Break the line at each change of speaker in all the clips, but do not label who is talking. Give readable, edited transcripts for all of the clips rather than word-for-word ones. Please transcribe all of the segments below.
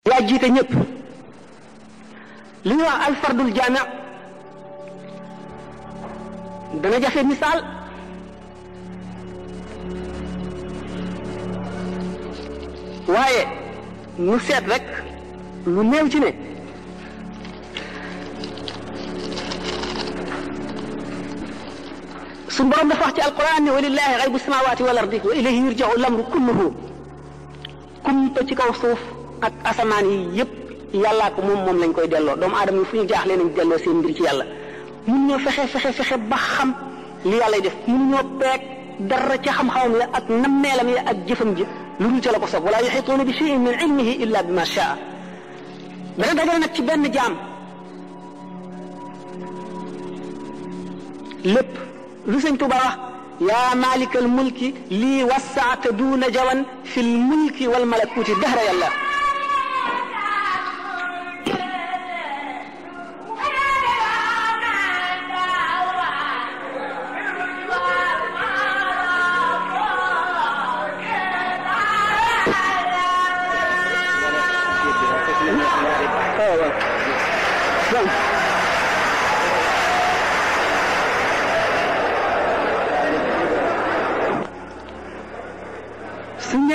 yaa jiite ñëpp li ñuy wax alfardul jaami dana jafe misaal waaye nu seet rek lu néew ci ne suñu borom dafa wax ci alquran ne walillahi ghaybu samawati wal ardi wa ilayhi yurja'u al-amru kulluhu kumpa ci kaw suuf ak asamaan yi yëpp yàllaa ko moom lañ koy delloo doomu aadama yi fu ñu jaaxlee nañ delloo seen mbir ci yàlla mun ñoo fexe ba xam li yàllay def mun ñoo peeg dara ca xam-xamam ya ak nammeelam ya ak jëfam ji lu dul ca la ko sob wala yuhituuna bi shay'in min ilmihi illa bima shaa dana dagale nag ci benn jaam lépp lu sëñ Tuuba wax yaa maalikal mulki lii wasaata duuna jawan fi l mulki wal malakuuti dahra yàlla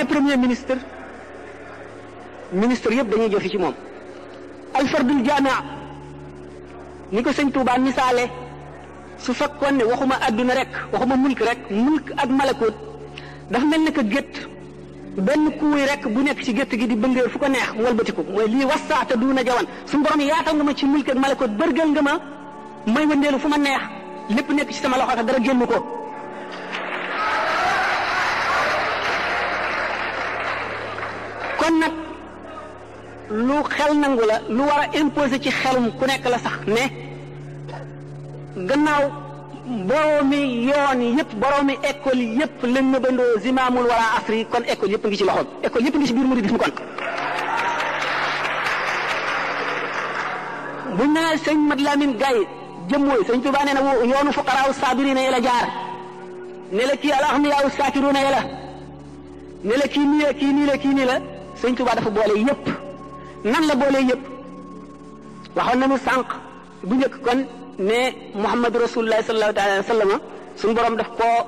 premier ministre yëpp dañuy joxe ci moom alfardul jaami' ni ko sëñ Tuubaa misaale su fekkoon ne waxuma adduna rek waxuma mulk ak malakut dafa mel ne que gétt benn kuuy rek bu nekk ci gétt gi di bëngee fu ko neex mu walbatiku mooy lii wasaata duuna jawan suñu borom yaatal nga ma ci mulk ak malakut bërgal nga ma may wëndeelu fu ma neex lépp nekk ci sama loxo dara génn ko kon nag lu xel nangu la lu war a imposer ci xelum ku nekk la sax ne gannaaw boroomi yoon yëpp boroomi école yëpp lañ ma bandoo zimaamul wala asri kon école yëpp ngi ci loxoom école yëpp ngi ci biir muridisme kon buñ nee sëñ Mat Lamin Gaye jëmmooy sëñ Tuubaa nee na yoonu fuqaraaw saabiriina yi la jaar ne la kii al-aghniyaa saakiruuna yi la ne la kii nii la kii nii la kii nii la sëñ Tuubaa dafa boole yëpp nan la boole yëpp waxoon nañu sànq bu njëkk kon ne Muhammadu Rasulullah sallallahu alayhi wa sallam suñu borom daf koo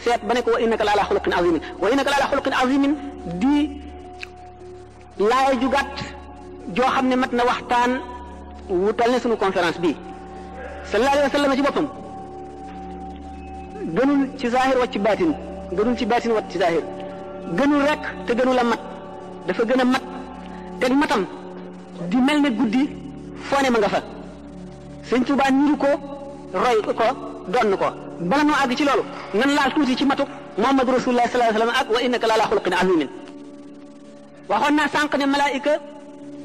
seet ba ne ko wa innaka la ala xuluqin azimin wa innaka la ala xuluqin azimin di laay ju gàtt joo xam ne mat na waxtaan wu toll ne suñu conférence bii sallallahu alayhi wa sallam ci boppam gënul ci zahir wa ci baatin gënul ci baatin wa ci zahir gënul rek te gënul a mat dafa gën a mat teg matam di mel ne guddi foone ma nga fa sëñ Tuubaa niru ko roy ko donn ko bala noo àgg ci loolu nan laal tuuti ci matuk Muhammadu Rasulullah sallallahu alayhi wa sallam ak wa innaka la ala xuluqin azimin waxoon naa sànq ne malaayika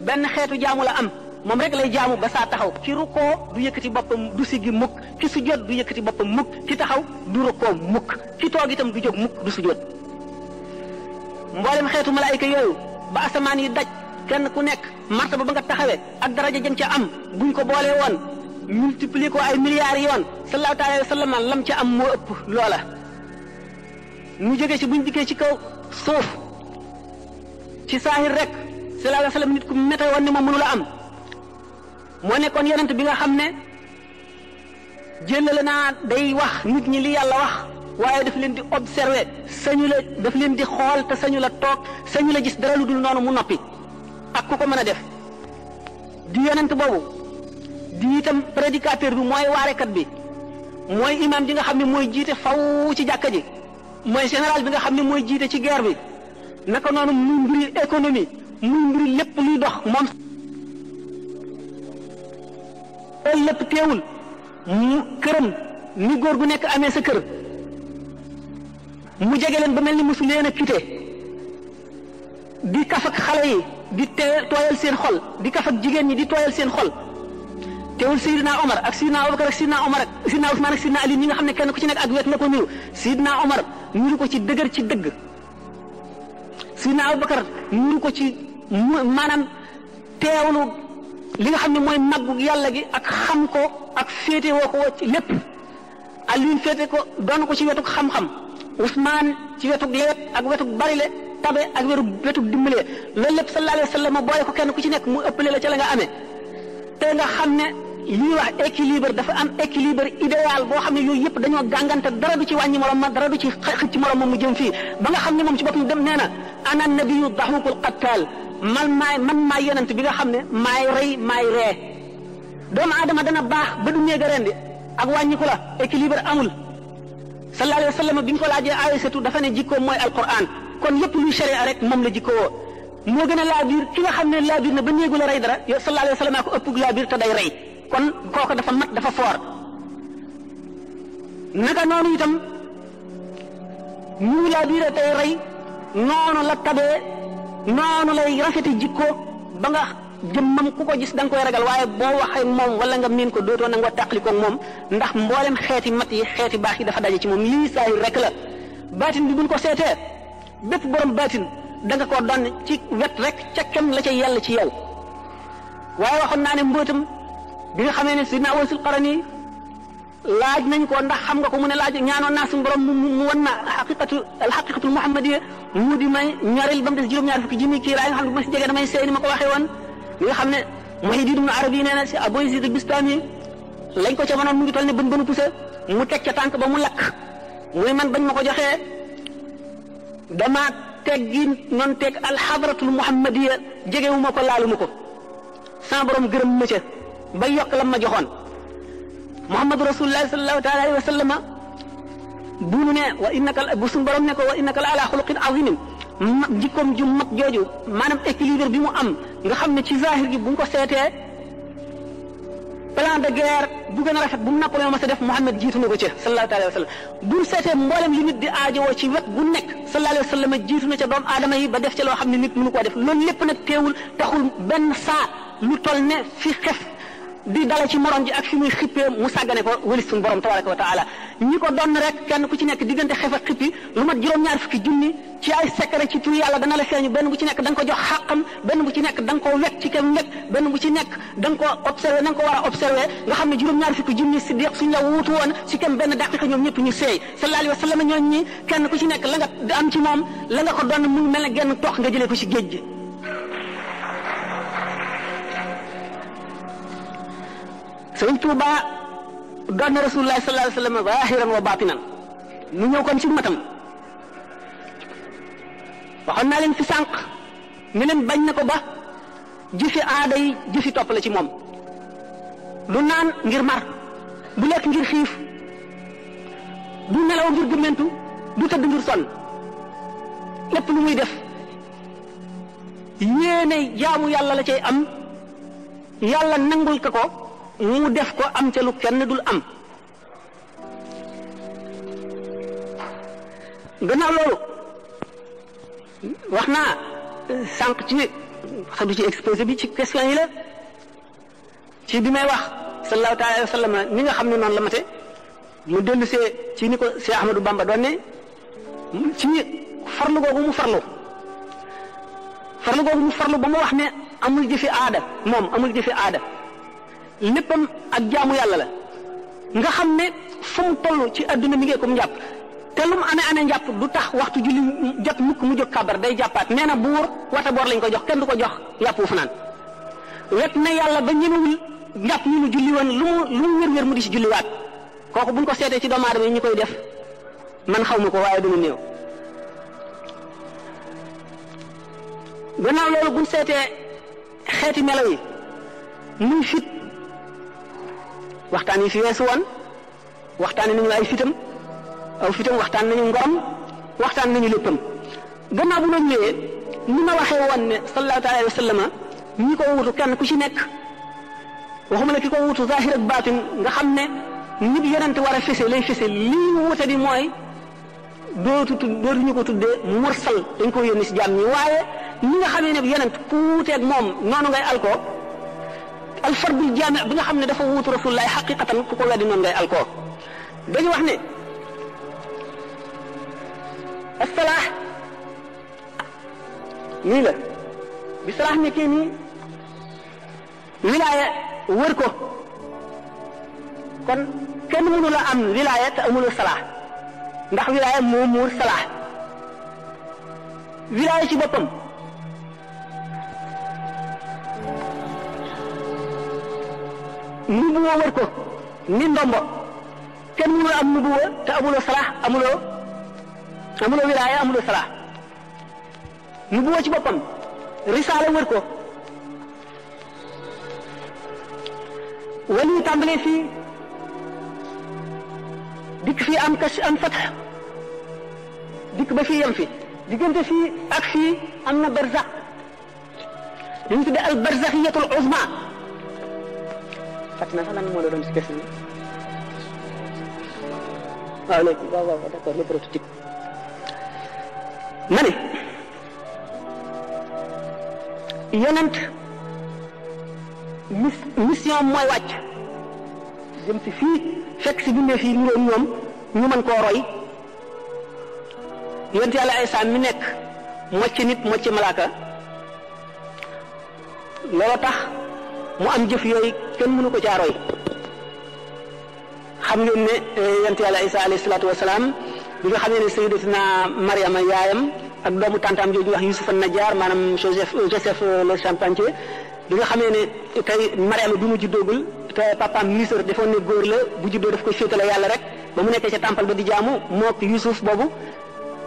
benn xeetu jaamu la am moom rek lay jaamu ba saa taxaw ki rukkoo du yëkkati boppam du siggi mukk ki sujjóot du yëkkati boppam mukk ki taxaw du rukkoo mukk ki toog itam du jóg mukk du sujjóot mboolem xeetu malaayika yooyu ba asamaan yi daj kenn ku nekk martaba ba nga taxawee ak daraja jëm ca am buñ ko boolee woon multiplier ko ay milliards yoon sallallahu alayhi wa sallam lam ca am moo ëpp loola mu jógee ci buñ dikkee ci kaw suuf ci saahir rek sallallahu alayhi wa sallam nit ku mété woon ne moom mënu la am moo nekkoon yonent bi nga xam ne jëlale naa day wax nit ñi li yàlla wax waaye daf leen di observer sañu la daf leen di xool te sañu la toog sañu la gis dara lu dul noonu mu noppi ak ku ko mën a def di yonent boobu di itam prédicateur bi mooy waarekat bi mooy imam bi nga xam ne mooy jiite faw ci jàkka ji mooy général bi nga xam ne mooy jiite ci guerre bi naka noonu muy mbiri économie muy mbiri lépp luy dox moom loolu lépp teewul mu këram ni góor gu nekk amee sa kër mu jege leen ba mel ni mosu leen a quitté di kaf ak xale yi di tooyal seen xol di kaf ak jigéen ñi di tooyal seen xol teewul Seydina Omar ak Seydina Abubakar ak Seydina Omar ak Seydina Ousmane ak Seydina Ali ñi nga xam ne kenn ku ci nekk ak wet la ko niru Seydina Omar niru ko ci dëgër ci dëgg Seydina Abubakar niru ko ci maanaam teewlu li nga xam ne mooy màggu yàlla gi ak xam ko ak féete woo ko ci lépp Aliou féete ko doon ko ci wetuk xam-xam Ousmane ci wetuk lewet ak wetuk barile tabe ak wetu dimbale loolu lépp sallallahu alayhi wa sallam boole ko kenn ku ci nekk mu ëppale la ca la nga amee te nga xam ne li wax équilibre dafa am équilibre idéal boo xam ne yooyu yëpp dañoo gàngante dara du ci wàññi morom ma dara du ci xëcc morom ma mu jëm fii ba nga xam ne moom ci boppam dem nee na ana nabiyu daxukul qattaal man maay yonent bi nga xam ne maay rey maay ree doomu aadama dana baax ba du néega rendi ak wàññiku la équilibre amul sallallahu alayhi wa sallam bi ñu ko laajee Aysatu dafa ne jikkoom mooy alquran kon lépp luy sharia rek moom la jikkoo moo gën a laabiir ki nga xam ne laabiir na ba néegu la rey dara yow sallallahu alayhi wa sallam ko ëpp laabiir te day rey kon kooku dafa mat dafa foor naka noonu itam ñu laabiire tey rey noonu la tabee noonu lay rafeti jikko ba nga jëmmam ku ko gis da nga koy ragal waaye boo waxee moom wala nga miin ko dootoo nangoo tàqali koog moom ndax mboolem xeeti mat yi xeeti baax yi dafa daje ci moom lii saahir rek la baatin bi buñ ko seetee bépp borom baatin da nga koo doon ci wet rek ca kem la ca yàlla ci yow waaye waxoon naa ne mbootam bi nga xamee ne sidna Uwaysul Qarani laaj nañ ko ndax xam nga ko mu ne laaj ñaanoon naa suñu borom mu wan na alxaqiqatul muhammadiyya mu di may ñoril ba mu des juróom-ñaar fukki junni kii raay nga xam ne bu ma si jegee damay seey ni ma ko waxee woon li nga xam ne Muhyiddin Ibn Arabi nee na si Abu Yazid Bistami lañ ko ca mënoon mu ngi toll ne bën bënu pusa mu teg ca tànk ba mu lakk muy man bañ ma ko joxee dama teggi noonu teg alxadratul muhammadiyya jegewu ma ko laalu ma ko sama borom gërëm ma ca ba yokk lam ma joxoon Muhammadu Rasulullah sallallahu taala alayhi wa sallam bu nu ne wa innaka bu suñu borom ne ko wa innaka la ala xuluqin azimin jikkoom ju mag jooju maanaam équilibre bi mu am nga xam ne ci zahir gi bu ñu ko seetee plan de guerre bu gën a rafet bu mu Napoléon ma sa def Muhammad jiitu na ko ci sallallahu alayhi wa sallam bu ñu seetee mboolem li nit di aajowoo ci wet bu nekk sallallahu alayhi wa sallam jiitu na ca doomu aadama yi ba def ca loo xam ne nit mënu koo def loolu lépp nag teewul taxul benn saa lu toll ne fi xef di dala ci morom ji ak fi muy xippee mu sàggane ko wëlis suñu borom tabaraka wa taala ñi ko doon rek kenn ku ci nekk diggante xef ak xippi lu mat juróom-ñaar fukki junni ci ay secret ci tur yàlla dana la feeñu benn bu ci nekk da nga ko jox xàqam benn bu ci nekk da nga koo wekk ci kem wekk benn bu ci nekk da nga ko observé na nga ko war a observé nga xam ne juróom-ñaar fukki junni siddiq suñ la wuutu woon ci kem benn daqiqa ñoom ñëpp ñu seey sallallahu alayhi wa sallam ñooñu ñi kenn ku ci nekk la nga am ci moom la nga ko doon mu mel ne genn tox nga jëlee ko ci géej gi Sëriñ Tuuba doon na Rasulullah sallallahu alayhi wa sallam zahiran wa batinan ñu ñëw kon ci matam waxoon naa leen fi sànq ne leen bañ na ko ba jëfi aada yi jëfi topp la ci moom du naan ngir mar du lekk ngir xiif du nelaw ngir gëmmentu du tëdd ngir sonn lépp lu muy def yéene jaamu yàlla la cay am yàlla nangul ko ko mu def ko am ca lu kenn dul am gannaaw loolu wax naa sànq ci xam du ci exposé bi ci question yi la ci bi may wax sallallahu taala alayhi wa sallam ni nga xam ne noonu la mate mu dellu see ci ni ko Cheikh Ahmadou Bamba doon ne ci farlu googu mu farlu ba mu wax ne amul jëfi aada moom amul jëfi aada léppam ak jaamu yàlla la nga xam ne fu mu toll ci adduna mi ngi ko mu jàpp te lu mu amee njàpp du tax waxtu julli jot mukk mu jóg kabar day jàppaat nee na buur wata boor lañ ko jox kenn du ko jox yàpp wu fanaan wet na yàlla ba ñemewul njàpp ñu mu julli woon lu mu wér-wér mu di ci julliwaat kooku buñ ko seetee ci doomu aadama yi ñu koy def man xaw ma ko waaye dama néew gannaaw loolu buñ seetee xeeti melaw yi muy fit waxtaan yi fi weesu woon waxtaan nañu ay fitam aw fitam waxtaan nañu ngorom waxtaan nañu léppam gannaaw bu loolu ñëwee ni ma waxee woon ne sallallahu alayhi wa sallam ñi ko wutu kenn ku ci nekk waxuma la ki ko wutu zahir ak baatin nga xam ne nit yonent war a fese lay fese lii wute di mooy dootuñu ko tuddee mursal dañ ko yónni si jaam ñi waaye ñi nga xamee ne yonent ku wuuteeg moom noonu ngay alko alfardul jaami bi nga xam ne dafa wuutu rasulullahi xaqiqatan ku ko weddi noonu ngay alko dañu wax ne assalaax nii la bi salaax nekkee nii wilaaya wër ko kon kenn mënu la am wilaaya te amuloo salaax ndax wilaaya moo muur salaax wilaaya ci boppam nubuwa wër ko ni ndombo kenn mënul am nubuwa te amuloo salaax amuloo wilaaya amuloo salaax nubuwa ci boppam risaala wër ko wali tàmbalee fii dikk fii am kas am fatx dikk ba fii yem fi diggante fii ak fii am na barzax dañu tudde al barzaxiyatul uzma fàtt na sax lan moo la doon si question bi waaw léegi waaw d'accord le prototype ma ne yonent mission mooy wàcc jëm si fii fekk si bindee fii ñu ñoom ñu mën koo roy yonent yàlla Isaa mi nekk mocc nit mocc malaaka loolu tax mu am jëf yooyu kenn mënu ko caa roy xam ngeen ne yonent yàlla Isaa alayhi salaatu wasalaam bi nga xamee ne sayyidatina Mariama yaayam ak doomu tantam jooju wax Yusuf an-Najjar maanaam Joseph le Charpentier bi nga xamee ne tey Mariama bi mu juddoogul te papaam ministre defoon ne góor la bu juddoo daf koy féetale yàlla rek ba mu nekkee ca temple ba di jaamu mook Yusuf boobu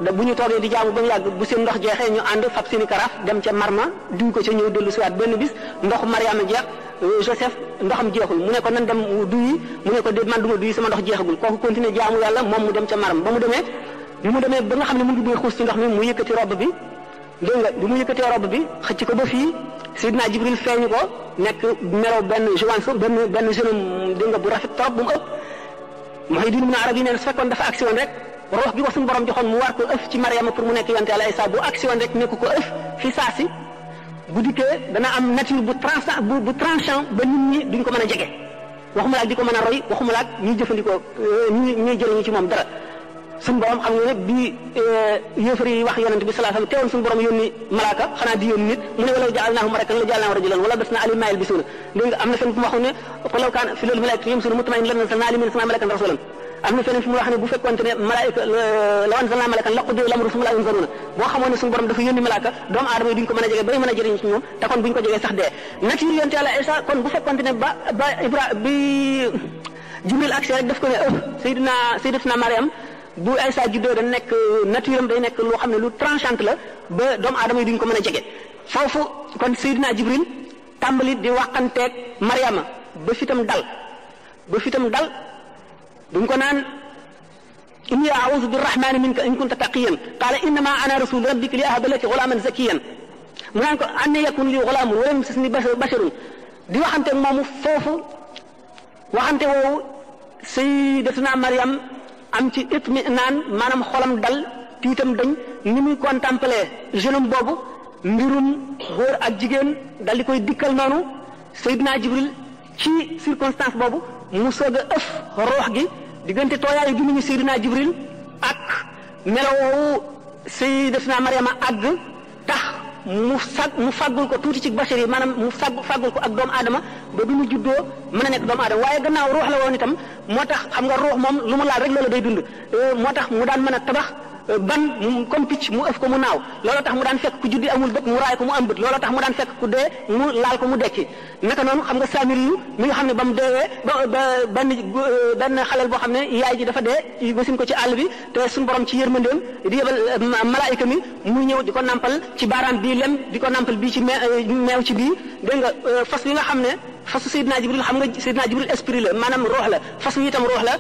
da bu ñu toogee di jaamu ba mu yàgg bu seen ndox jeexee ñu ànd fab seeni karaaf dem ca marma duñ ko ca ñëw dellu siwaat benn bis ndox Mariama jeex Joseph ndoxam jeexul mu ne ko nan dem duyi mu ne ko déet man du ma duyi sama ndox jeexagul kooku continuer jaamu yàlla moom mu dem ca maram ba mu demee ba nga xam ne mu ngi bëgg xuus ci ndox mi mu yëkkati robb bi dégg nga bi mu yëkkatee robb bi xëcc ko ba fii Seydina Jibril feeñu ko nekk melaw benn joance benn jeune dégg nga bu rafet trop bu mu ëpp Muhyiddin Ibn Arabi nee na su fekkoon dafa agsi woon rek roox gi ko suñu borom joxoon mu war ko ëf ci Mariama pour mu nekk yonent Yàlla Isaa bu agsi woon rek nekk ko ëf fi saa si bu dikkee dana am nature bu tranchant ba nit ñi duñ ko mën a jege waxuma laak di ko mën a roy waxuma laak ñuy jëfandikoo ñuy jëriñu ci moom dara suñu borom xam nga ne bi yéefar yi wax yonent bi sallallahu alayhi wasallam teewoon suñu borom yónni malaaka xanaa di yónni nit mu ne walaw ja'alnaahu malakan la ja'alnaahu rajulan wala basna alayhim maa yalbisuun dégg nga am na fenn fu mu waxoon ne qul law kaana fil malaa'ikati yamshuuna mutma'innina lannazzalnaa alayhim minas samaa'i malakan rasuulan am na feneen fu mu wax ne bu fekkoonte ne malaayika law anzalnaa malakan laqudiya al-amru summa laa yunzaruuna boo xamoon ne suñu borom dafa yónni malaaka doomu aadama yi duñ ko mën a jege bay mën a jëriñ ci ñoom te kon buñ ko jegee sax dee nature yonent Yàlla Isaa kon bu fekkoonte ne bi Jibril agsi rek daf ko ne sayyidatina Mariam bu Isaa juddoo da nekk nature am day nekk loo xam ne lu tranchante la ba doomu aadama yi duñ ko mën a jege foofu kon Seydina Jibril tàmbali di waxanteeg Mariama ba fitam dal duñ ko naan inni a'uuzu birrahmaani minka in kunta taqiyan qaala innama ana rasulu rabbika li ahaba laki ghulaaman zakiyan mu naan ko anna yakun li ghulaamun wa lam yamsasni basharun di waxanteeg moomu foofu waxante woowu Sayyidatuna Mariam am ci itminaan maanaam xolam dal tiitam dañ ni muy contempler jeune homme boobu mbirum góor ak jigéen dal di koy dikkal noonu Seydina Jibril ci circonstance boobu mu soog a ëf roox gi diggante tooyaayu gi ñu Seydina Jibril ak melowoowu Sayyidatuna Mariama àgg tax mu fàggul ko tuuti ci bachar yi maanaam mu fàggul ko ak doomu aadama ba bi mu juddoo mën a nekk doomu aadama waaye gannaaw ruux la woon itam moo tax xam nga ruux moom lu mu laal rek loolu day dund moo tax mu daan mën a tabax ban comme picc mu ëf ko mu naaw looloo tax mu daan fekk ku juddi amul bët mu raay ko mu am bët looloo tax mu daan fekk ku dee mu laal ko mu dekki naka noonu xam nga Saamiri yu mi nga xam ne ba mu deewee ba benn xaleel boo xam ne yaay ji dafa dee basin ko ci àll bi te suñu borom ci yërmandeem di yebal malaayika mi muy ñëw di ko nampal ci baaraam bii lem di ko nampal bii ci meew ci bii dégg nga fas yi nga xam ne fasu Seydina Jibril xam nga Seydina Jibril esprit la maanaam ruux la fas wi itam ruux la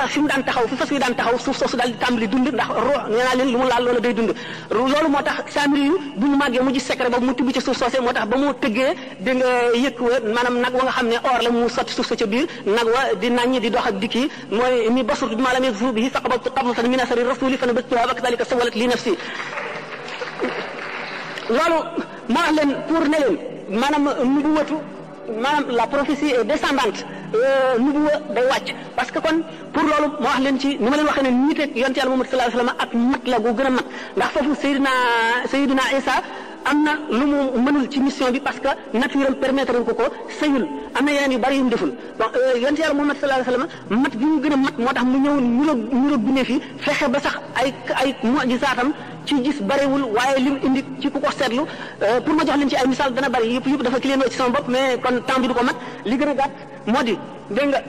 fi mu daan taxaw fi fas wi daan taxaw suuf soosu daal di tàmbali dund ndax ruux nee naa leen lu mu laal loolu day dund loolu moo tax Saamiri yu bu ñu màggee mu gis secret boobu mu tibb ci suuf soosee moo tax ba mu tëggee dégg nga yëkk wa maanaam nag wa nga xam ne or la mu sotti suuf sa ca biir nag wa di naññ di dox ak dikki mooy mi basurtu bi maa lam yazfu bihi faqabtu qabdatan min asari rasuli fa nabattuha wa kadhalika sawalat li nafsi loolu ma wax leen pour ne leen maanaam nubuwatu maanaam la prophétie est descendante nubuwa day wàcc parce que kon pour loolu ma wax leen ci ni ma leen waxee ne nit ak yonent Yàlla Muhammad sallallahu alayhi wasallam ak mat la gu gën a mat ndax foofu Seydina Isa am na lu mu mënul ci mission bi parce que nature am permettre ko sëyul am na yeneen yu bari yu mu deful bon yonent Yàlla Muhammad sallallahu alayhi wasallam mat bi mu gën a mat moo tax mu ñëw niroog bindee fi fexe ba sax ay mu'jizaatam ci gis bariwul waaye lim indi ci ku ko seetlu pour ma jox leen ci ay misaal dana bari yëpp dafa ki leen ci sama bopp mais kon temps bi du ko mat li gën a gàtt moo di dégg nga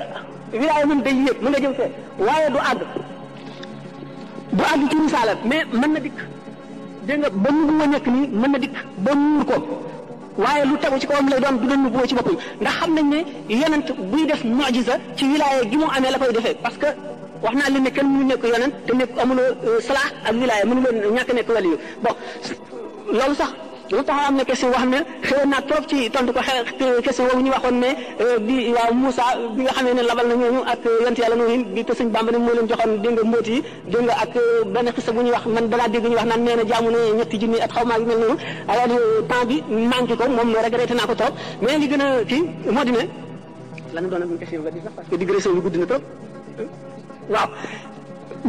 wilaaya moom day yéeg mën nga jëm fee waaye du àgg ci misaala mais mën na dikk dégg nga ba nu bu nekk nii mën na dikk ba muur ko waaye lu tegu ci kawam lay doon du doon nu boo ci boppam ndax xam nañ ne yonent buy def mu'jiza ci wilaaya gi mu amee la koy defee parce que wax naa leen ne kenn mënu nekk yonent te nekk amuloo salaax ak wilaaya mënuloo ñàkk nekk waliyu bon loolu sax lu tax am na question boo xam ne xëy na trop ci tontu ko question boobu ñu waxoon ne bi waaw Moussa bi nga xamee ne labal na ñooñu ak yonent yàlla noonu bi te sëñ Bamba ne moo leen joxoon dégg nga mbóot yi dégg nga ak benn xisa bu ñuy wax man danaa dégg ñu wax naan nee na jaamu ne ñetti junni at xaw maa gi mel noonu alors temps bi manqué ko moom regretté naa ko trop mais li gën a kii moo di ne lan doon am question ba di sax parce que digression bi gudd na trop waaw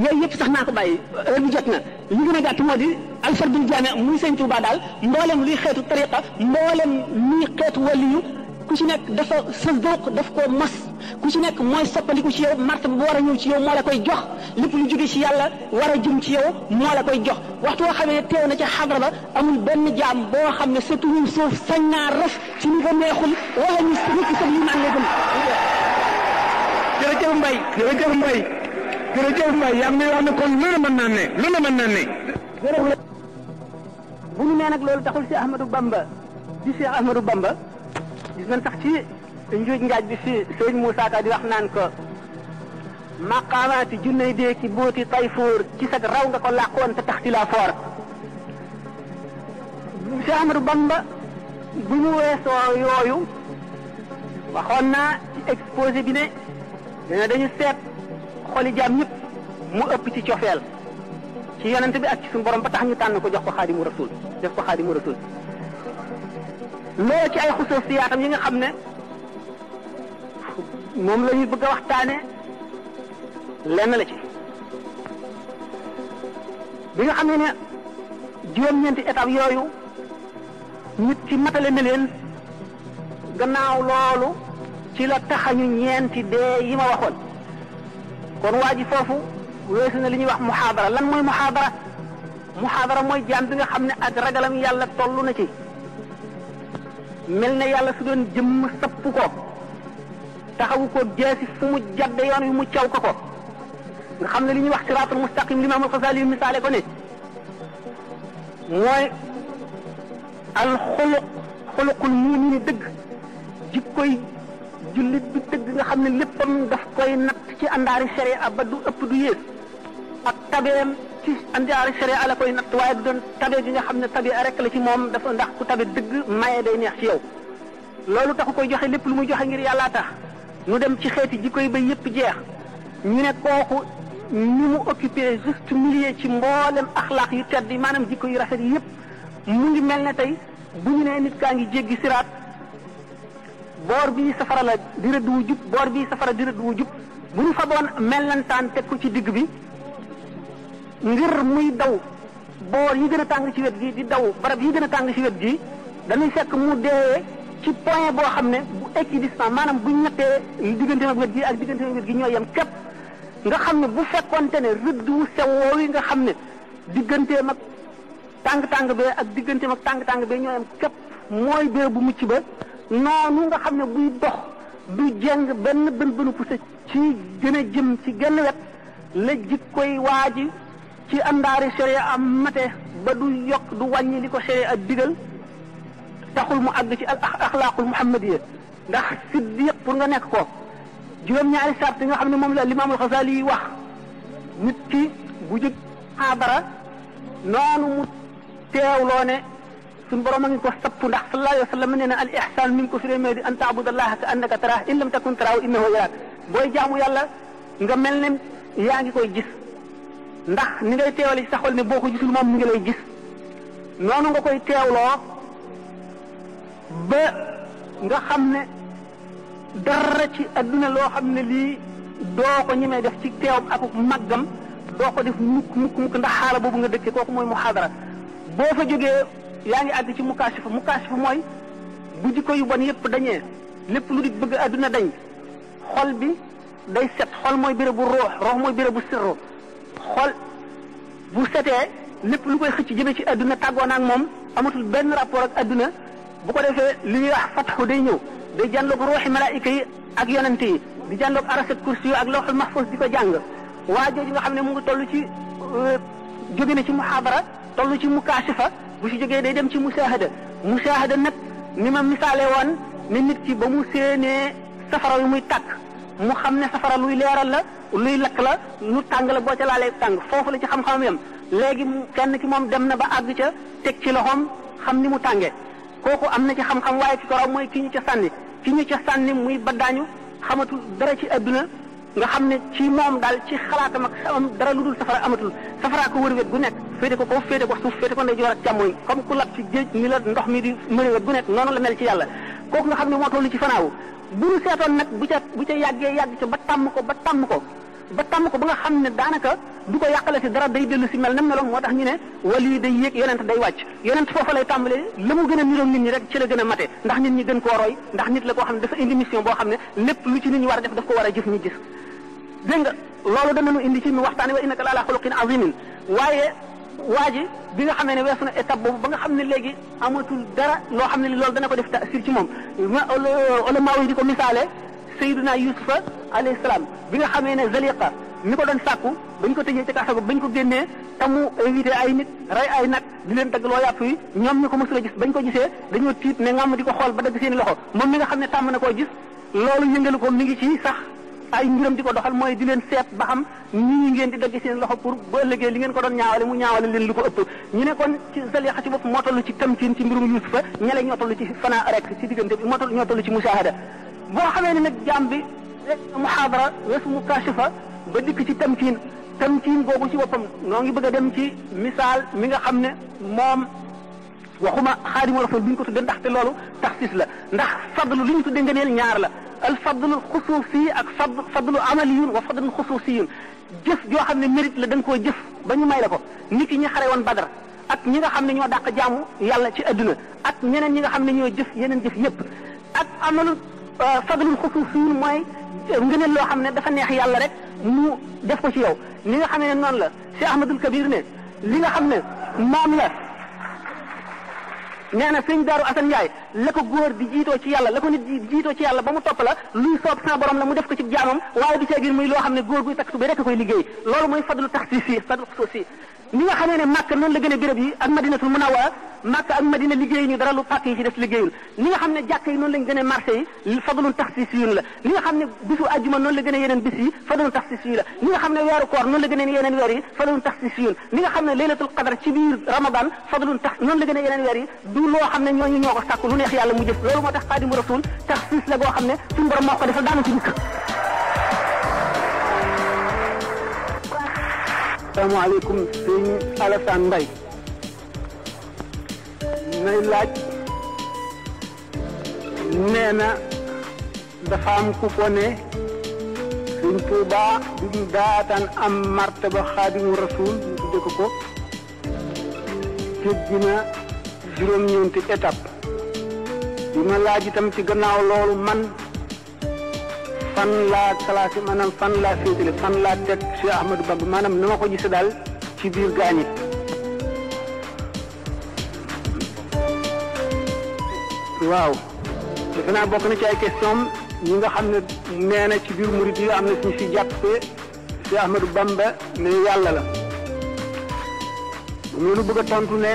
yooyu yëpp sax naa ko bàyyi heure bi jot na li gën a gàtt moo di alfardul jaami muy sëñ Tuuba daal mboolem luy xeetu tariqa mboolem luy xeetu waliyu ku ci nekk dafa sa dooq daf koo mas ku ci nekk mooy soppaliku ci yow martaba bu war a ñëw ci yow moo la koy jox lépp lu jóge ci yàlla war a jëm ci yow moo la koy jox waxtu woo xamee ne teew na ca xadra ba amul benn jaam boo xam ne sa turum suuf sañ naa raf ci ni ko neexul wala ñu rëkk sa li naan léegum
jërëjëf Mbaye jërëjëf Mbaye jërëjëf Mbaye yaa ngi wax ne kon lu ne mën naa ne lu ne mën naa ne
bu ñu nee nag loolu taxul si Ahmadou Bamba di Cheikh Ahmadou Bamba gis nañ sax ci njuuj njaaj bi fi sëñ Moussa Ka di wax naan ko maqaamaati junney dee ki booti tayfoor ci sag raw nga ko làqoon te taxti laa foor Cheikh Ahmadou Bamba bu ñu weesoo yooyu waxoon naa ci exposé bi ne dañu seet xoli jaam ñëpp mu ëpp ci cofeel ci yonent bi ak ci suñu borom ba tax ñu tànn ko jox ko xaadimu rasul def ko xaadimu rasul loolu ci ay xususiyaatam yi nga xam ne moom la ñuy bëgg a waxtaane lenn la ci bi nga xam ne juróom-ñeenti étape yooyu nit ci matale na leen gannaaw loolu ci la taxañu ñeenti dee yi ma waxoon kon waa ji foofu weesu na li ñuy wax muhaadara lan mooy muhaadara mooy jaam bi nga xam ne ak ragalam yàlla toll na ci mel ne yàlla su doon jëmm sapp ko taxawu ko jeesi fu mu jadde yoon wi mu caw ko nga xam ne li ñuy wax siraatul mustaqim Imaam al-Xasaali misaale ko ne mooy al xuluqul mu'mini dëgg jikkoy jullit bi dëgg nga xam ne léppam daf koy natt ci àndaari sharia ba du ëpp du yées ak tabeem ci àndaari sharia la koy natt waaye du doon tabe gi nga xam ne tabe rek la ci moom dafa ndax ku tabe dëgg maye day neex ci yow loolu taxu koy joxe lépp lu muy joxe ngir yàllaa tax ñu dem ci xeeti jikko yi ba yépp jeex ñu ne kooku ni mu occupé juste milieu ci mboolem axlaaq yu tedd yi maanaam jikko yu rafet yi yépp mu ngi mel ne tey bu ñu nee nit kaa ngi jéggi siraat boor bii safara la di rëdd wu jub boor bii safara di rëdd wu jub bu ñu fa doon mellantaan teg ko ci digg bi ngir muy daw boor yi gën a tàng ci wet gi di daw barab yi gën a tàng ci wet gi dañuy fekk mu deewee ci point boo xam ne bu équidistant maanaam bu ñu nattee digganteem ak wet gi ak digganteem ak wet gi ñoo yem képp nga xam ne bu fekkonte ne rëdd wu sew woowu nga xam ne digganteem ak tàng-tàng bee ak digganteem ak tàng-tàng bee ñoo yem képp mooy bee bu mucc ba noonu nga xam ne buy dox du jeng benn bënu pousse ci gën a jëm ci genn wet la jikkoy waaji ci àndaari sharia am mate ba du yokk du wàññi li ko sharia digal taxul mu àgg ci al axlaaqul muhammadiya ndax siddiq pour nga nekk ko juróom-ñaari sart yi nga xam ne moom la Imaam al-Xasaali yi wax nit ki bu jóg xaabara noonu mu teewloo ne suñu borom a ngi ko sapp ndax sallallahu alayhi wa sallam nee na al ihsaan min ko firee di an taabudallaha ka annaka taraah in lam takun taraahu innahu yaraak booy jaamu yàlla nga mel ne yaa ngi koy gis ndax ni ngay teewale ci sa xol ne boo ko gisul moom mi ngi lay gis noonu nga koy teewloo ba nga xam ne dara ci adduna loo xam ne lii doo ko ñemee def ci teewam ak màggam doo ko def mukk ndax xaala boobu nga dëkkee kooku mooy muhaadara boo fa jógee yaa ngi àgg ci mukaasifa mooy bu jikko yu bon yépp dañee lépp lu di bëgg adduna dañ xol bi day set xol mooy bérébu ruux mooy bérébu sirru xol bu setee lépp lu koy xëcc jëme ci adduna tàggoo na ak moom amatul benn rapport ak adduna bu ko defee li ñuy wax fatxu day ñëw day jànloog ruuxi malaayika yi ak yonente yi di jànloog aras ak kursi ak lawxul mahfuz di ko jàng waa jooju nga xam ne mu ngi toll ci jóge na ci muhaadara toll ci mukaashifa bu si jógee day dem ci musaahada nag ni ma misaale woon ni nit ki ba mu séenee safara yu muy tàkk mu xam ne safara luy leeral la luy lakk la lu tàng la boo ca laalee tàng foofu la ci xam-xamam yam léegi kenn ki moom dem na ba àgg ca teg ci loxoom xam ni mu tàngee kooku am na ci xam-xam waaye ki ko raw mooy ki ñu ca sànni muy baddaañu xamatul dara ci adduna nga xam ne ci moom daal ci xalaatam ak xamam dara lu dul safara amatul safara ko wër wet gu nekk féete ko kaw féete ko suuf féete ko ndeyjoor ak càmmoñ comme ku lab ci géej ni la ndox mi di mëne wet gu nekk noonu la mel ci yàlla kooku nga xam ne moo tollu ci fanaawu bu ñu seetoon nag bu ca yàggee yàgg ca ba tàmm ko ba nga xam ne daanaka du ko yàqale si dara day dellu si mel na meloon moo tax ñu ne wali yi day yéeg yonent day wàcc yonent foofa lay tàmbalee la mu gën a niroog nit ñi rek ci la gën a mate ndax nit ñi gën koo roy ndax nit la koo xam ne dafa indi mission boo xam ne lépp lu ci nit ñi war a def daf ko war a jëf ñu gis dégg nga loolu danañu indi ci mi waxtaane wa innaka la ala xuluqin azimin waaye waa ji bi nga xamee ne weesu na étape boobu ba nga xam ne léegi amatul dara loo xam ne loolu dana ko def tasir ci moom ulama yi di ko misaale Sayyiduna Yusufa alayhi salaam bi nga xamee ne Zaliqa mi ko doon sàkku bañ ko tëjee ci kaso ba bañ ko génnee te mu invité ay nit rey ay nag di leen dagg loo yàpp yi ñoom ñu ko mësula gis bañ ko gisee dañoo tiit ne ngam di ko xool ba dagg seen loxo moom mi nga xam ne tàmm na koo gis loolu yëngalu ko mi ngi ci sax ay mbiram di ko doxal mooy di leen seet ba xam ñii ngeen di dagg seen loxo pour ba ëllëgee li ngeen ko doon ñaawale mu ñaawale leen lu ko ëpp ñu ne kon ci Zaliqa ci bopp moo toll ci tamkin ci mbirum Yusufa ñele ñoo toll ci fanaa rek ci diggante bi ñoo toll ci musaahada boo xamee ne nag jaam bi muhaadara weesu mukaashifa ba dikk ci tamkin boobu ci boppam noo ngi bëgg a dem ci misaal mi nga xam ne moom waxuma xaadimu rasul bi ñu ko tudde ndaxte loolu taxsis la ndax fadlu li ñu tudde ngëneel ñaar la al fadlu xusuusi ak fadlu amaliyun wa fadlu xusuusiyun jëf joo xam ne mérite la da nga koo jëf ba ñu may la ko nit ki ñi xare woon Badar ak ñi nga xam ne ñoo dàq jaamu yàlla ci adduna ak ñeneen ñi nga xam ne ñoo jëf yeneen jëf yépp ak amalu fadlul xusuusiyun mooy ngëneel loo xam ne dafa neex yàlla rek mu def ko ci yow li nga xam ne noonu la Cheikh Ahmadul Kabir ne li nga xam ne moom la nee na sëñ Daaru Asan Njaay la ko góor di jiitoo ci yàlla la ko nit di jiitoo ci yàlla ba mu topp la luy soob sa borom la mu def ko ci jaamam waaye du ceegir muy loo xam ne góor guy takk tubéy rek koy liggéey loolu mooy fadlu taxsiis fadlu xusuusi ni nga xamee ne Makka noonu la gën a béréb yi ak Madinatul Munawwara Makka ak Madina liggéey ñu dara lu pàkk yi ci def liggéeyul ni nga xam ne jàkk yi noonu lañ gën a marché yi fadlun taxsiisiyun la ni nga xam ne bisu àjjuma noonu la gën a yeneen bis yi fadlun taxsiisiyun la ni nga xam ne weeru koor noonu la gën a yeneen weer yi fadlun taxsiisiyun ni nga xam ne laylatul qadar ci biir Ramadan fadlun tax noonu la gën a yeneen weer yi du loo xam ne ñooñu ñoo ko sàkku lu neex yàlla mu jëf loolu moo tax Xaadimu Rasuul taxsiis la goo xam ne suñu borom moo ko defal daanu ci dikk. asalaamaaleykum sëñ Alassane Mbaye nay laaj nee na dafa am ku ko ne sëñ Tuuba bi mu daataan am martaba Xaadimu Rasuul ñu tudde ko jéggi na juróom-ñeenti étape bi ma laaj itam ci gannaaw loolu man fan laa classé maanaam fan laa féetale fan laa teg Cheikh Ahmadou Bamba maanaam na ma ko gisee daal ci biir gaañi waaw defe naa bokk na ci ay question ñi nga xam ne nee na ci biir murid yi am na suñu si jàppee Cheikh Ahmadou Bamba ne yàlla la mu lu bëgg a tontu ne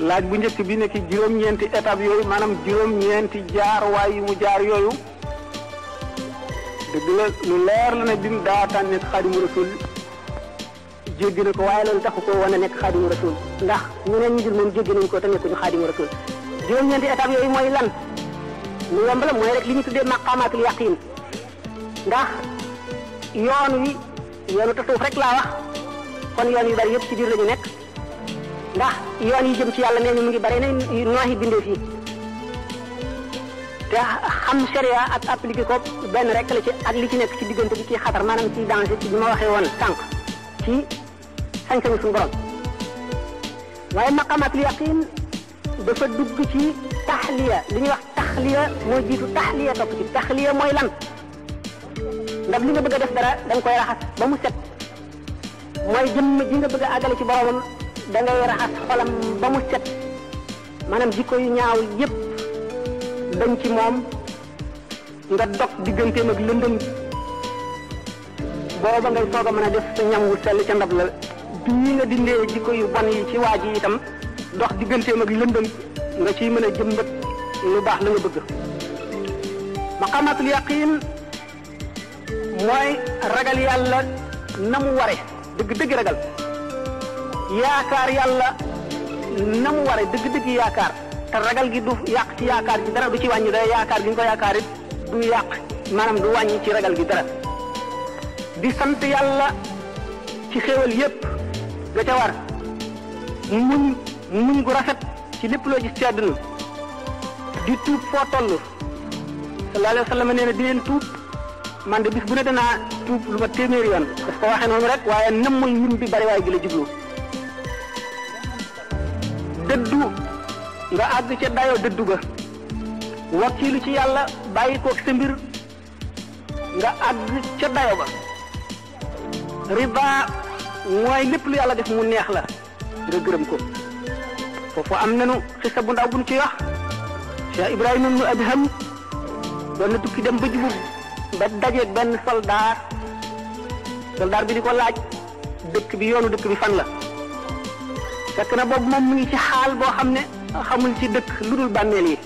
laaj bu njëkk bi ne ki juróom-ñeenti étape yooyu maanaam juróom-ñeenti jaar waay yu mu jaar yooyu dëgg la lu leer la ne bi mu daataan nekk Xaadimu Rasuul jéggi na ko waaye loolu taxu ko wane nekk Xaadimu Rasuul ndax ñeneen ñi dul moom jéggi nañ ko te nekkuñu Xaadimu Rasuul juróom-ñeenti étape yooyu mooy lan lu yomb la mooy rek li ñu tuddee maqaamaatul yaqiin ndax yoon wi yoonu tasawuf rek laa wax kon yoon yu bari yëpp ci biir la ñu nekk ndax yoon yi jëm ci yàlla nee ñu mu ngi bari ne nooxi bindee fii te xam sharia ak appliqué ko benn rek la ci ak li ci nekk ci diggante bi ci xatar maanaam ci danger ci bi ma waxee woon sànq ci sañ-sañu suñu borom waaye maqamatul yaqin dafa dugg ci taxliya li ñuy wax taxliya moo jiitu taxliya topp ci taxliya mooy lan ndax li nga bëgg a def dara da nga koy raxas ba mu set mooy jëmm ji nga bëgg a àggale ci boromam da ngay raxas xolam ba mu set maanaam jikko yu ñaaw yépp dañ ci moom nga dog digganteem ak lëndëm booba ngay soog a mën a def sa ñam wu sell ca ndab la bii nga dindee jikko yu bon yi ci waa ji itam dox digganteem ak lëndëm nga ciy mën a jëmbat lu baax la nga bëgg. maqamatul yaqin mooy ragal yàlla na mu ware dëgg-dëgg ragal yaakaar yàlla na mu ware dëgg-dëgg yaakaar te ragal gi du yàq ci yaakaar gi dara du ci wàññi dara yaakaar gi nga ko yaakaar it du yàq maanaam du wàññi ci ragal gi dara di sant yàlla ci xéewal yépp ga ca war muñ gu rafet ci lépp loo gis ci àdduna di tuub foo toll sallallahu alayhi wa sallam nee na di leen tuub man de bis bu ne danaa tuub lu ma téeméeri yoon daf ko waxee noonu rek waaye nammul lim bi bari waaye gi la jublu dëddu nga àgg ca dayoo dëddu ga wakkiilu ci yàlla bàyyi koog sa mbir nga àgg ca dayo ba riba mooy lépp lu yàlla def mu neex la nga gërëm ko foofu am nanu xisa bu ndaw buñ ci wax Cheikh Ibrahima ibn Adham doon na tukki dem ba jubub ba dajeeg benn soldaar bi di ko laaj dëkk bi yoonu dëkk bi fan la fekk na boobu moom mu ngi ci xaal boo xam ne xamul ci dëkk lu dul bàmmeel yi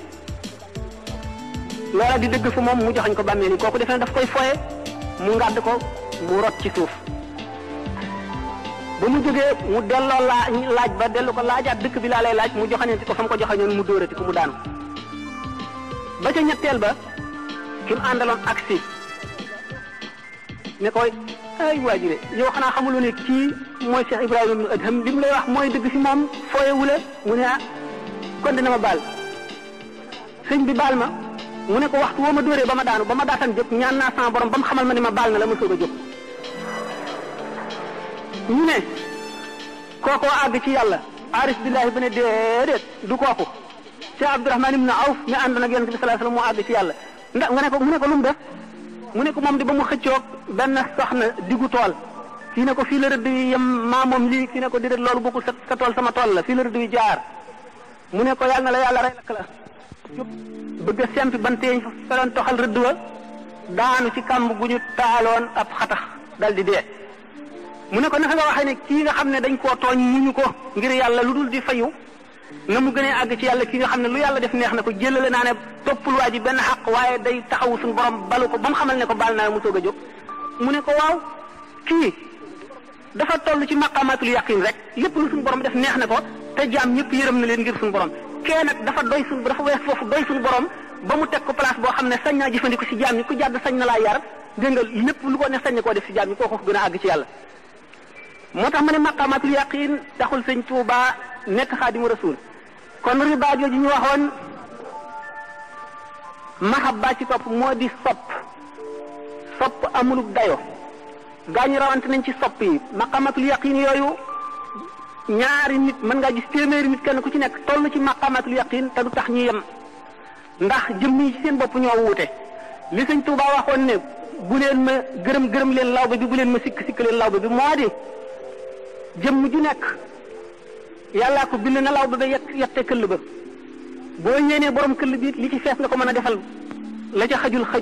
loola di dëgg fu moom mu joxañ ko bàmmeel yi kooku defe na daf koy foye mu ngàdd ko mu rot ci suuf ba mu jógee mu delloo laaj ba dellu ko laajaat dëkk bi laa lay laaj mu joxañati ko fa mu ko joxañoon mu dóorati ko mu daanu ba ca ñetteel ba ki mu àndaloon aksi ne koy ay waajure yow xanaa xamuloo ne kii mooy Cheikh Ibrahima ibn Adham li mu lay wax mooy dëgg fi moom fooyewule mu ne kon dina ma baal sëñ bi baal ma mu ne ko waxtu woo ma dóoree ba ma daanu ba ma daataan jóg ñaan naa sama borom ba mu xamal ma ne ma baal na la ma soog a jóg ñu ne kookoo àgg ci yàlla arif billahi ba ne déedéet du kooku Cheikh Abdourahman ibn Awf mi àndoon ak yonent bi sallallahu alayhi wasallam moo àgg ci yàlla ndax nga ne ko mu ne ko lu mu def mu ne ko moom di ba mu xëccoog benn soxna diggu tool kii ne ko fii la rëdd wi yem maa moom lii kii ne ko déedéet loolu bokkul sa tool sama tool la fii la rëdd wi jaar mu ne ko yàlla na la yàlla rey lakk la bëgg a sempi banteeñ fa doon toxal rëdd wa daanu ci kàmb gu ñu taaloon ab xatax dal di dee mu ne ko naka nga waxee ne kii nga xam ne dañ koo tooñ muñu ko ngir yàlla lu dul di fayu na mu gënee àgg ci yàlla kii nga xam ne lu yàlla def neex na ko jëlale naa ne toppul waa ji benn xaq waaye day taxawu suñu borom balu ko ba mu xamal ne ko baal naa mu soog a jóg mu ne ko waaw kii dafa toll ci maqamatul yaqin rek lépp lu suñu borom def neex na ko te jaam ñëpp yërëm na leen ngir suñu borom kee nag dafa wees foofu doy suñu borom ba mu teg ko place boo xam ne sañ naa jëfandiku si jaam ñi ku jàdd sañ na laa yar dégg nga lépp lu ko ne sañ na koo def si jaam ñi kooku gën a àgg ci yàlla moo tax ma ne maqamatul yaqin taxul sëñ Tuuba nekk xaadimu rasul kon riba jooju ñu waxoon mahabba ci topp moo di sopp amulub dayo gaañu rawante nañ ci sopp yi maqamatul yaqin yooyu ñaari nit mën ngaa gis téeméeri nit kenn ku ci nekk toll ci maqamatul yaqin te du tax ñu yem ndax jëmm yi ci seen bopp ñoo wuute li sëñ Tuuba waxoon ne bu leen ma gërëm leen lawbe bi bu leen ma sikk leen lawbe bi moo di jëmm ju nekk yàllaa ko bind na lawbe ba yette këll ba boo ñeenee borom këll bi li ci fees nga ko mën a defal la ca xaju ca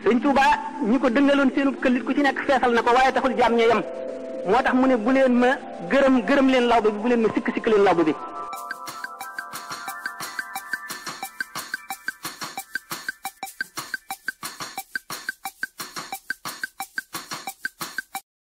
sëñ Tuuba ñi ko dëngaloon seenu këllit ku ci nekk feesal na ko waaye taxul jaam ñe yem moo tax mu ne bu leen ma gërëm leen lawbe bi bu leen ma sikk leen lawbe bi